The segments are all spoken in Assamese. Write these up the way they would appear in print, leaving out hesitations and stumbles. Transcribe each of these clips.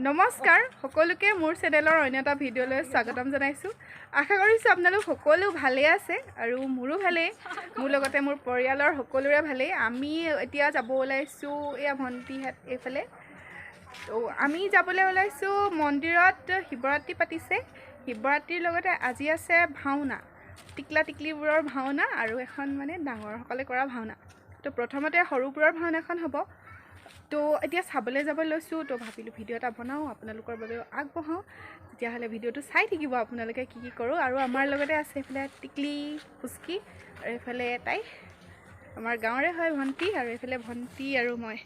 নমস্কাৰ সকলোকে মোৰ চেনেলৰ অন্য এটা ভিডিঅ'লৈ স্বাগতম জনাইছোঁ। আশা কৰিছোঁ আপোনালোক সকলো ভালেই আছে আৰু মোৰো ভালেই, মোৰ লগতে মোৰ পৰিয়ালৰ সকলোৰে ভালেই। আমি এতিয়া যাব ওলাইছোঁ এয়া ভণ্টিহঁত এইফালে। তো আমি যাবলৈ ওলাইছোঁ মন্দিৰত। শিৱৰাত্ৰি পাতিছে, শিৱৰাত্ৰিৰ লগতে আজি আছে ভাওনা, টিকলা টিকলিবোৰৰ ভাওনা আৰু এখন মানে ডাঙৰসকলে কৰা ভাওনা। তো প্ৰথমতে সৰুবোৰৰ ভাওনাখন হ'ব। তো এতিয়া চাবলৈ যাব লৈছোঁ। তো ভাবিলোঁ ভিডিঅ' এটা বনাওঁ, আপোনালোকৰ বাবেও আগবঢ়াওঁ। তেতিয়াহ'লে ভিডিঅ'টো চাই থাকিব আপোনালোকে কি কি কৰোঁ। আৰু আমাৰ লগতে আছে এইফালে টিকলি ফুচকি আৰু এইফালে তাই আমাৰ গাঁৱৰে হয় ভণ্টি, আৰু এইফালে ভণ্টি আৰু মই।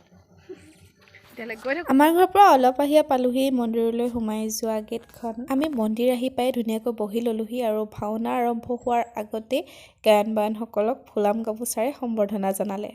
তেতিয়াহ'লে গৈ থাকোঁ। আমাৰ ঘৰৰ পৰা অলপ আহিয়ে পালোহি মন্দিৰলৈ সোমাই যোৱা গেটখন। আমি মন্দিৰ আহি পাই ধুনীয়াকৈ বহি ল'লোহি আৰু ভাওনা আৰম্ভ হোৱাৰ আগতে গায়ন বায়নসকলক ফুলাম গামোচাৰে সম্বৰ্ধনা জনালে।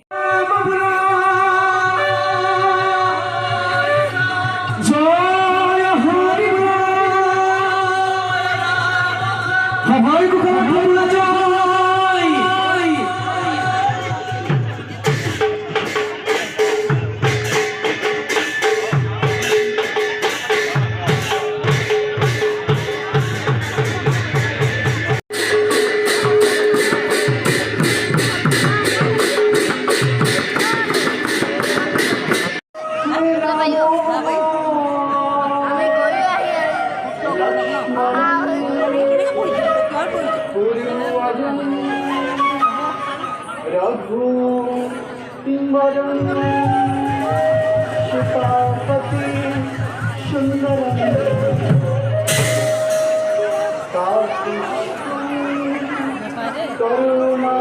रघु सीतापति सुंदर करुणा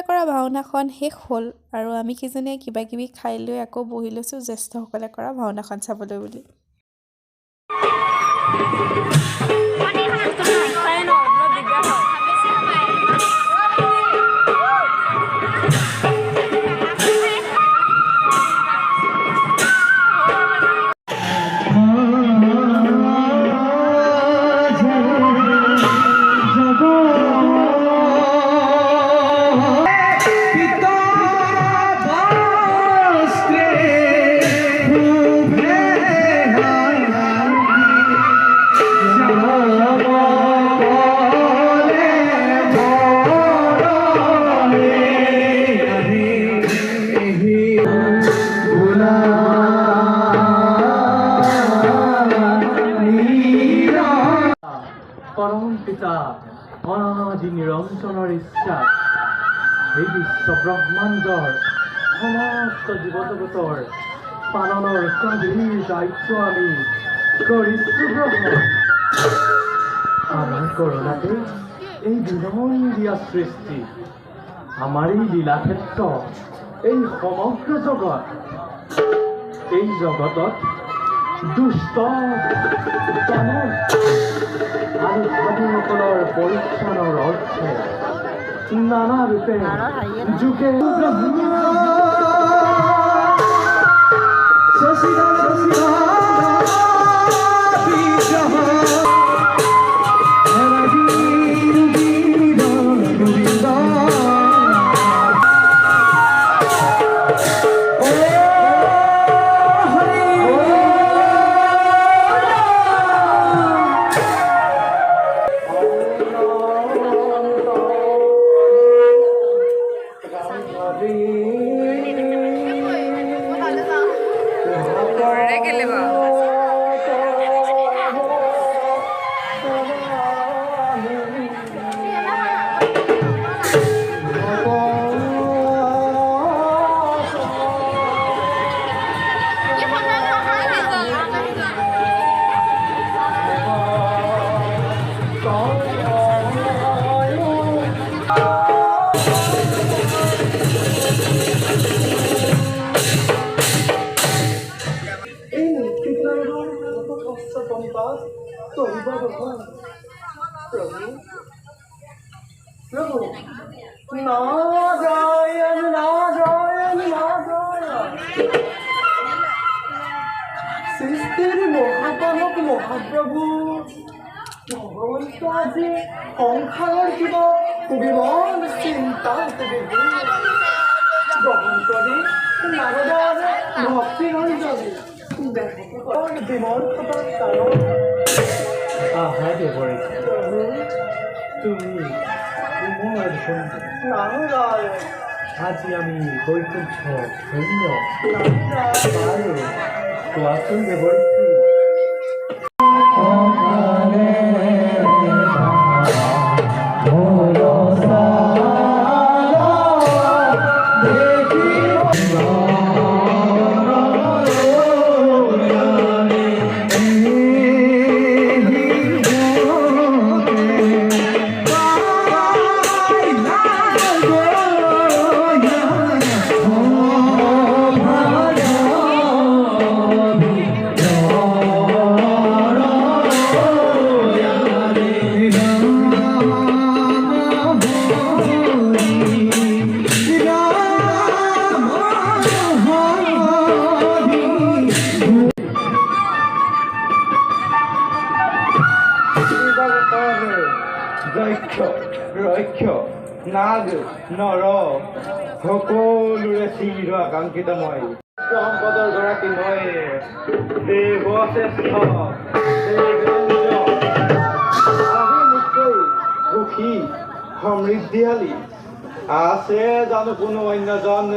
কৰা ভাওনাখন শেষ হ'ল আৰু আমি কিজনীয়ে কিবা কিবি খাই লৈ আকৌ বহি লৈছোঁ জ্যেষ্ঠসকলে কৰা ভাওনাখন চাবলৈ বুলি। পৰম পিতা অনাদি নিৰঞ্জনৰ ইচ্ছা এই বিশ্ব ব্ৰহ্মাণ্ডৰ সমস্ত জীৱ-জগতৰ পালনৰ কাৰ্যৰ দায়িত্ব আমি কৰিছোঁ গ্ৰহণ। আমাৰ কৰোণাতে এই বিনন্দীয়া সৃষ্টি, আমাৰ এই লীলাক্ষেত্ৰ, এই সমগ্ৰ জগত, এই জগতত দুষ্ট দানৱ আৰু সাধুসকলৰ পৰিত্ৰাণৰ অৰ্থে নানা ৰূপে যুগে प्रभु नारायण नारायण नारायण सृष्टिर महापालक महाप्रभु भगवंत আজি সংসাৰৰ কিবা বিমান চিন্তা গ্ৰহণ কৰি নাৰদৰ ভক্তি ৰঞ্জনী বিমান খবৰ কাৰণ আহা দেৱৰে তুমি আজি আমি বৈকুণ্ঠ ধন্য আৰু কোৱাচোন দেৱৰ্ষী নাগ নৰ সকলোৰে চিৰ আকাংক্ষিত মই সম্পদৰ গৰাকী মই দেৱশ্ৰেষ্ঠ সুখী সমৃদ্ধিশালী আছে জানো কোনো অন্যজন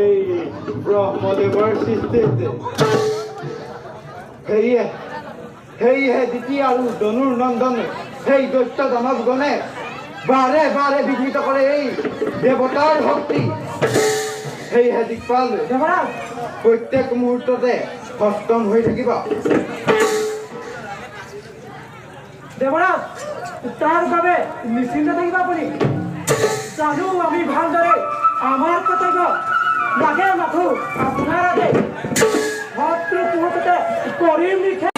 এই ব্ৰহ্মদেৱৰ সৃষ্টিত সেয়েহে দ্বিতীয় আৰু ধনুৰ নন্দন সেই দৈত্য দানৱগণে বাৰে বাৰে বিঘ্নিত কৰে এই দেৱতাৰ শক্তি। সেয়েহে দিকপাল প্ৰত্যেক মুহূৰ্ততে সষ্টম হৈ থাকিব। দেৱৰাজ তাৰ বাবে নিশ্চিন্ত থাকিব আপুনি। জানো আমি ভালদৰে আমাৰ কৰ্তব্য লাগে মাথো আপোনাৰ আগে শত্ৰু মুহূৰ্ততে কৰিম লিখে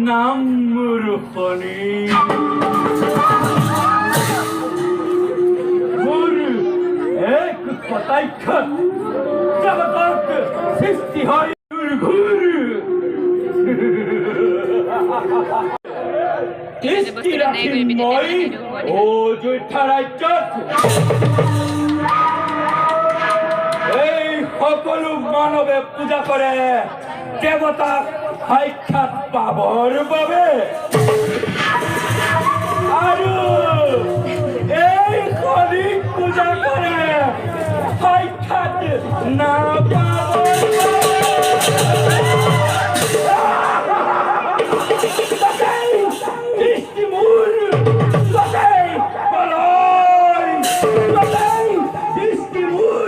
নাম মুৰুখনি গুৰু এক কথাইক্ষত জগতক সৃষ্টি হয় গুৰু কৃষ্টি ৰাখি মই ও যোদ্ধা ৰাজ্যত এই সকলো মানৱে পূজা কৰে দেৱতাক সাক্ষাৎ পাবৰ বাবে আৰু এই কলিক পূজা কৰে সাক্ষাৎ নাপাবৰ দৃষ্টি মোৰ দৃষ্টি মোৰ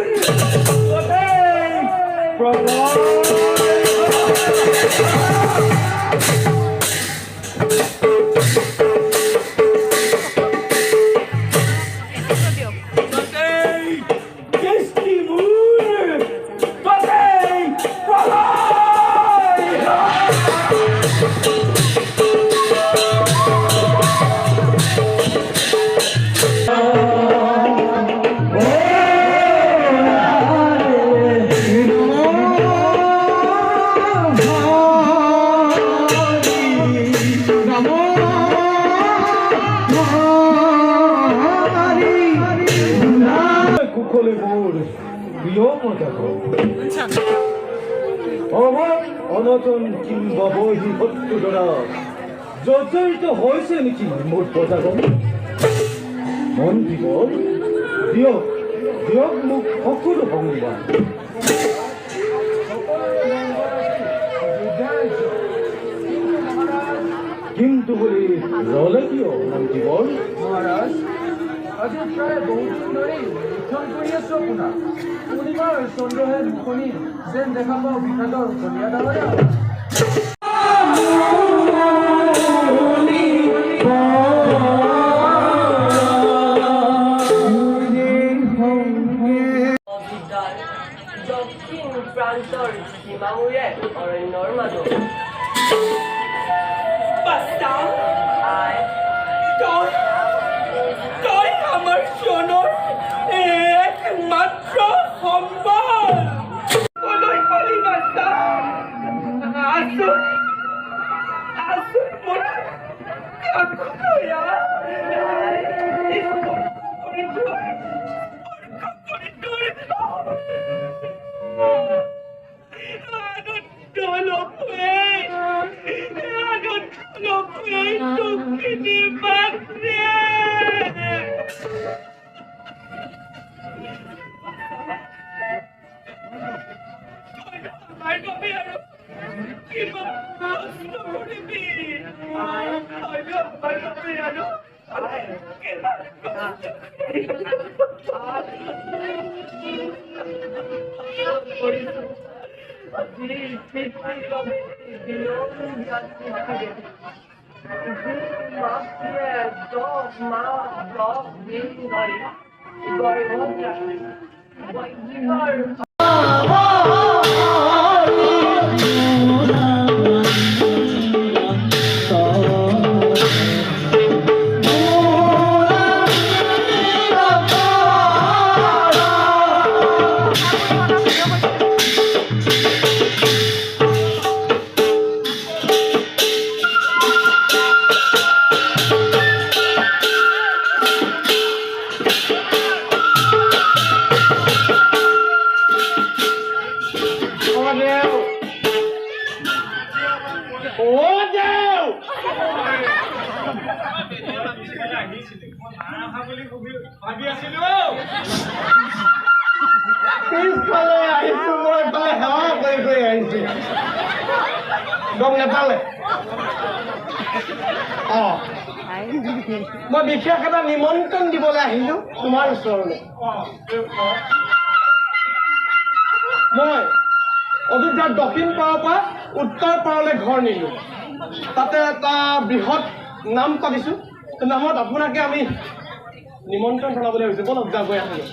অনতন কিংবা বহি শত্ৰুদৰা জৰ্জৰিত হৈছে নেকি মোৰ প্ৰজাগণ মন দিব দিয়ক দিয়ক মোক সকলো সংবাদ কিন্তু বুলি ৰলে কিয় মন দিব মহাৰাজ আজি প্ৰায় বহুদিন ধৰি লিখন কৰি আছো আপোনাৰ পূৰ্ণিমাৰ চন্দ্ৰহে মুখনি যেন দেখা পাওঁ বিষাদৰ কলীয়া ডাঙৰীয়া দক্ষিণ প্ৰান্তৰ সীমামূৰে অৰণ্যৰ মাজত তই আমাৰ জনৰ একমাত্ৰ সম্বল কলৈ কলি বাস্তা আছো মোৰ কাকুয়া ভাবি আছিলো পিছফালে আহিছো মই এইফালে সেৱা কৰি কৰি আহিছো গম নাপালে মই বিশেষ এটা নিমন্ত্ৰণ দিবলৈ আহিলো তোমাৰ ওচৰলৈ মই অযোধ্যাৰ দক্ষিণ পাৰৰ পৰা উত্তৰ পাৰলৈ ঘৰ নিলো তাতে এটা বৃহৎ নাম পাতিছো নামত আপোনাকে আমি নিমন্ত্ৰণ জনাবলৈ হৈছে বলক যা গৈ আহিলো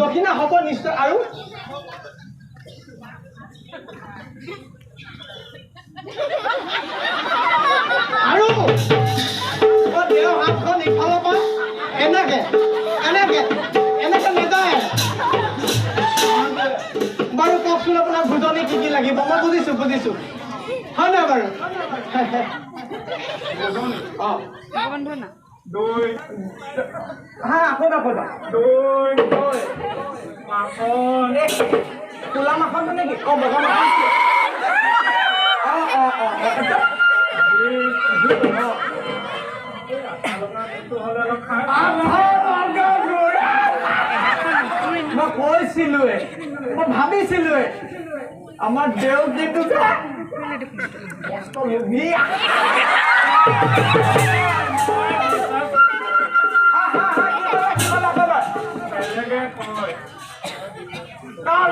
দক্ষিণা হ'ব নিশ্চয় আৰু দেও হাতখন ইফালৰ পৰা এনেকে এনেকে এনেকে নেযায় বাৰু কওকচোন আপোনাৰ ভোজনী কি কি লাগিব মই বুজিছো হয় নাই বাৰু দৈ হা আকৌ দৈ মাখন কোলা মাখন নেকি বগা মাখন মই কৈছিলোৱে মই ভাবিছিলোৱে আমাৰ দেউ কিন্তু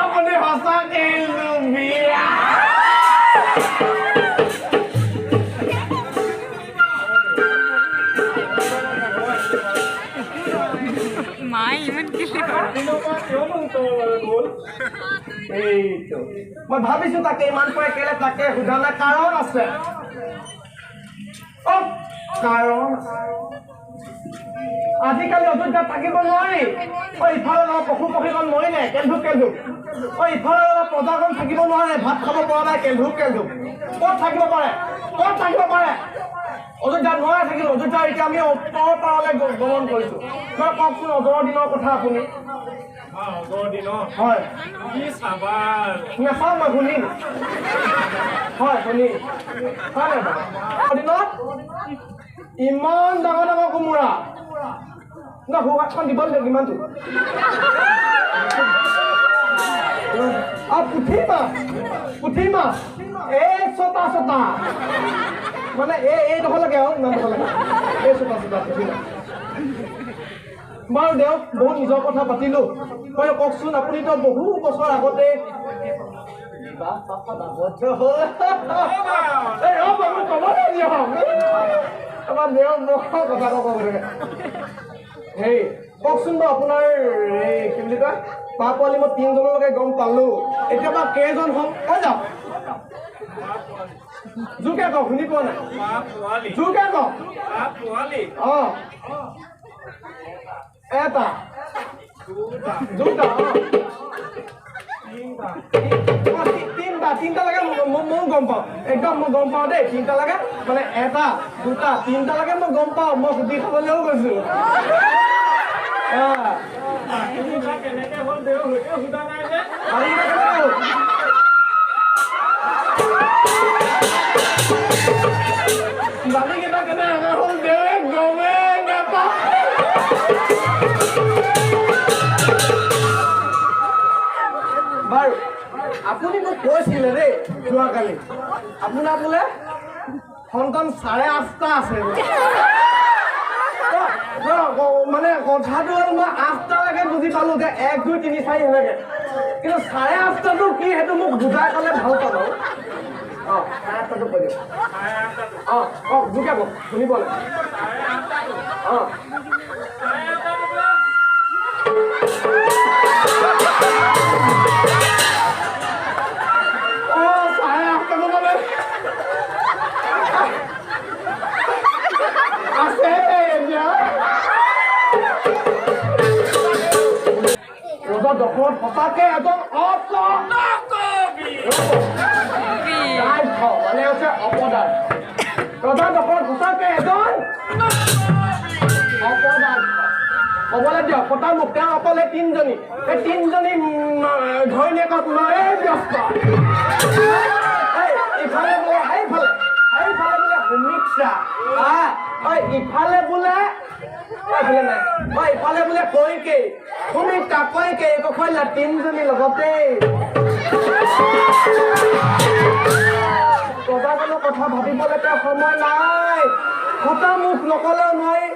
আপুনি সঁচাকে লুবিয়া মই ভাবিছো তাকে ইমান পৰে কেলে তাকে সোধা নাই কাৰণ আছে কাৰণ আজিকালি অযোধ্যাত থাকিব নোৱাৰি ইফালে অলপ পশু পক্ষীখন মৰিলে কেলধুক ইফালে অলপ প্ৰজাখন থাকিব নোৱাৰে ভাত খাব পৰা নাই কেলধুক ক'ত থাকিব পাৰে অযোধ্যাত নোৱাৰে থাকিব অযোধ্যা এতিয়া আমি উত্তৰ পাৰলৈ গমন কৰিছো তই কওকচোন অজৰ দিনৰ কথা আপুনি হয় নাচাওঁ মই শুনিম হয় শুনিম হয় দিনত ইমান ডাঙৰ ডাঙৰ কোমোৰা না সুবাসখন দিব লাগিব কিমানটো পুঠি মাছ এই ছটা মানে এইডোখৰ লাগে আৰু ইমানডোখৰ লাগে এই ছটা পুঠি মাছ বাৰু দেও বহুত নিজৰ কথা পাতিলো হয় কওকচোন আপুনিতো বহু বছৰ আগতে হেৰি কওকচোন বাৰু আপোনাৰ কি বুলি কয় পা পোৱালি মই 3জনলৈকে গম পালো এতিয়া বাৰু কেইজন হ'ম কৈ যাওক জোৰকে কওক শুনি পোৱা নাই জোৰকে কওক এটা দুটা তিনটা লাগে ময়ো গম পাওঁ একদম মই গম পাওঁ দেই তিনটা লাগে মানে এটা দুটা তিনটা লাগে মই গম পাওঁ মই সুধি খাবলৈও গৈছো কেনেকে হ'ল দেউ সোধা নাই যে বাকীকেইটা কেনেকে হ'ল দেৱে গমেই নাপাওঁ বাৰু আপুনি মোক কৈছিলে দেই যোৱাকালি আপোনাৰ বোলে সন্তান 8.5টা আছে মানে কথাটো মই 8টালৈকে বুজি পালো যে 1 2 3 4 সেনেকে কিন্তু 8.5টাটো কি সেইটো মোক বুজাই ক'লে ভাল পালো 8.5টাটো কৈ দিয়ক জোকে কওক শুনিব লাগে দখলত সঁচাকে এজন মানে হৈছে অপদান ৰজা দখলত সঁচাকে এজন অপদান ক'বলৈ দিয়ক কথা মোক তেওঁ অকলে 3জনী এই 3জনী ঘৈণীয়েকত লৈয়ে ব্যস্ত ইফালে সেইফালে সুমিত্ৰা ইফালে বোলে ইফালে বোলে কৈকে সুমিত্ৰা কৈকে কৈলা তিনিজনী লগতে কবাজনৰ কথা ভাবিবলৈকে সময় নাই কথা মুখ নকলেও নোৱাৰি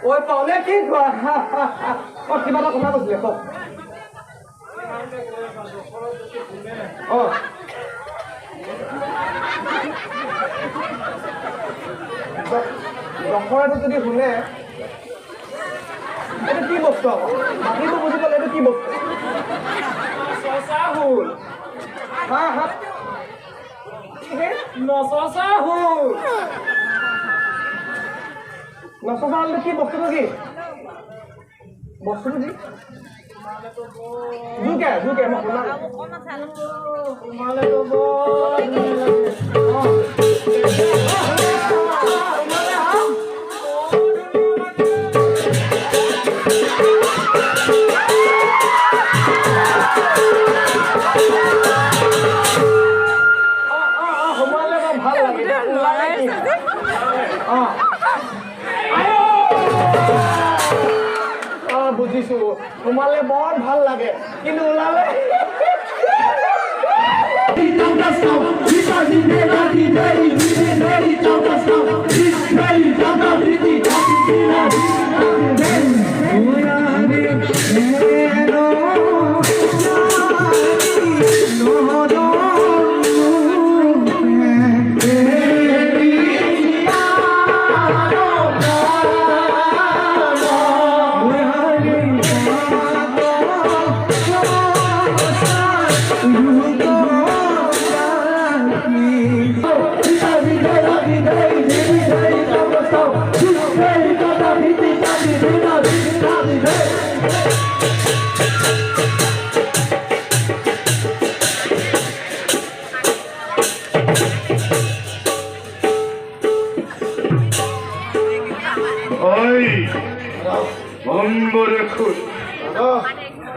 ঐ পাওনে কি কোৱা কিবা এটা কথা কৈছিলে কওক দখৰাটো যদি শুনে এইটো কি বস্তু আকৌ মাটিটো বুজি পালে এইটো কি বস্তু চাহুল হা হা নচা হুল নচা হুলটো কি বস্তুটো কি বস্তুটো কি জুকে জুকে মই শুনালে বুজিছো তোমালে বৰ ভাল লাগে কিন্তু ওলালে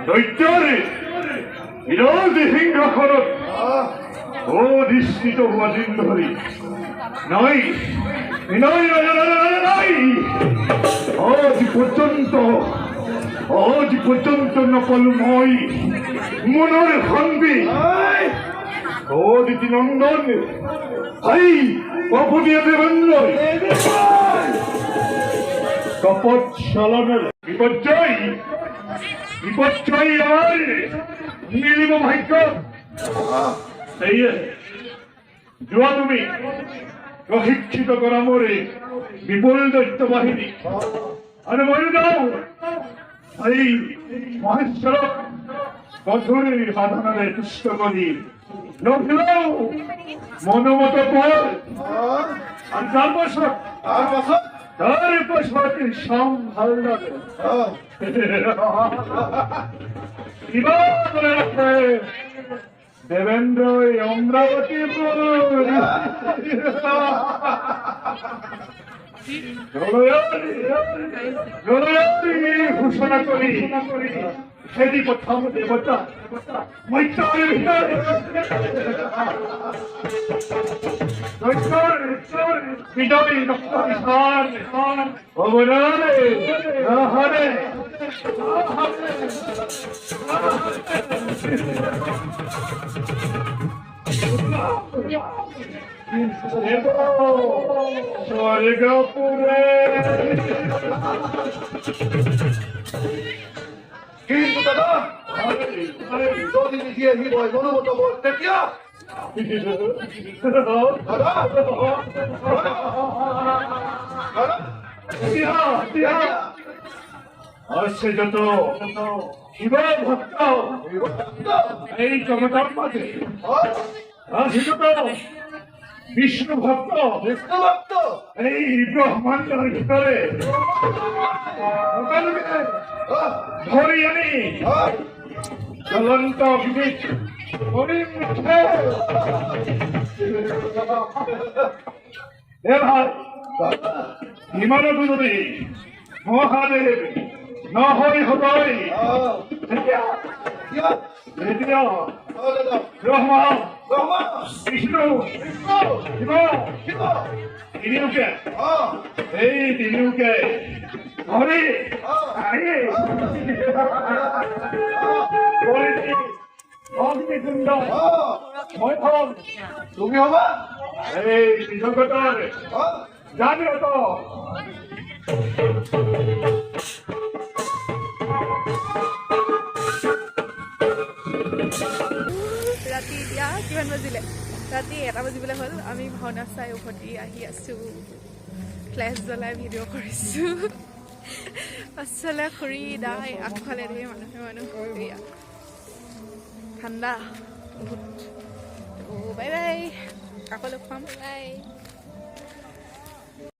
দৈত্যৰে বিৰোধী সিংহাসনত অধিষ্ঠিত হোৱা দিন ধৰি নাই আজি পৰ্যন্ত নাপালো মই মনৰ শান্তি অদিতি নন্দন অপনীয় দেবেন্দ্ৰ কপট চালনৰ বিপৰ্যয় আমাৰ মিলিব ভাগ্য যোৱা তুমি প্ৰশিক্ষিত কৰা মোৰে বিপুল দৈত্য বাহিনী আৰু মই যাওঁ এই মহেশ্বৰক গধুৰ সাধনাৰে তুষ্ট কৰি নভিলাও মনোমত পল আৰু তাৰ পাছত চাম ভাল লাগে দেবেন্দ্র অমরাবতী ঘোষণা করি সেটি প্রথম দেবতা মৈত্রের ভিতরে বিজয়ী রক্ত বিধান অবরারে হরে স্বর্গপুরে কিন্তু দাদা যদি নিদিয়ে সি মই মনোমত বল তেতিয়া আসছে যত শিব ভক্ত এই জগতার মাঝে আসছে যত বিষ্ণু ভক্ত এই ব্রহ্মাণ্ডের ভিতরে ধরি আনি জ্বলন্ত বিবেক হিমালয় যদি মহাদেব নহরি হৃদয় নিত্য ব্ৰহ্মা বিষ্ণু শিৱ তিনিওকে এই তিনিওকে হৰি আহি অগ্নিকুণ্ড মই হম তুমি হবা এই জগতৰ জাগ্ৰত ৰাতি এতিয়া কিমান বাজিলে ৰাতি 1টা বাজিবলৈ হ'ল আমি ভাওনা চাই উভতি আহি আছোঁ ফ্লেছ জ্বলাই ভিডিঅ' কৰিছোঁ পাছফালে খুৰী দাই আগফালে ধেৰ মানুহ এয়া ঠাণ্ডা বহুত বাই বাই আকৌ লগ পাম বাই